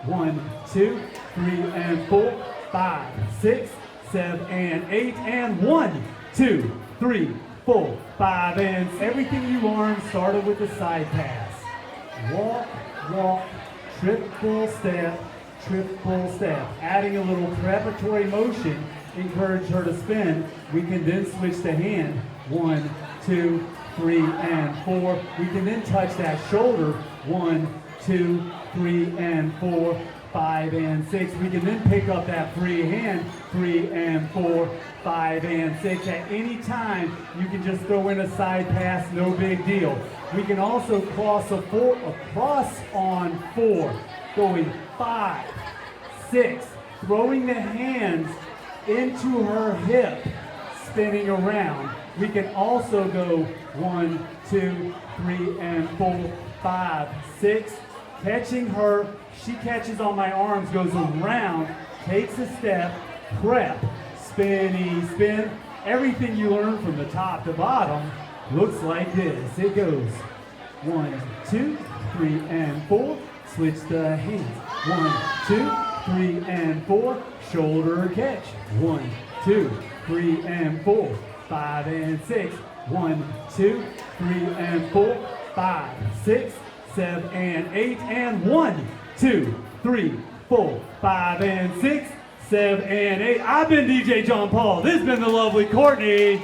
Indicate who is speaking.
Speaker 1: 1, 2, 3, and 4, 5, 6, 7, and 8, and 1, 2, 3, 4, 5, and everything you learned started with the side pass. Walk, walk, triple step, adding a little preparatory motion, encourage her to spin. We can then switch to hand, 1, 2, 3, and 4. We can then touch that shoulder, 1, 2, 3, and 4, 5, and 6. We can then pick up that free hand, 3, and 4, 5, and 6. At any time, you can just throw in a side pass, no big deal. We can also cross on 4, going 5, 6, throwing the hands into her hip, spinning around. We can also go 1, 2, 3, and 4, 5, 6, catching her. She catches on my arms, goes around, takes a step, prep, spinny, spin. Everything you learn from the top to bottom looks like this. It goes 1, 2, 3, and 4. Switch the hands. 1, 2, 3, and 4. Shoulder catch. 1, 2, 3, and 4. 5, and 6. 1, 2, 3, and 4. 5, 6, 7, and 8, and 1, 2, 3, 4, 5, and 6, 7, and 8. I've been DJ John Paul. This has been the lovely Kortnee.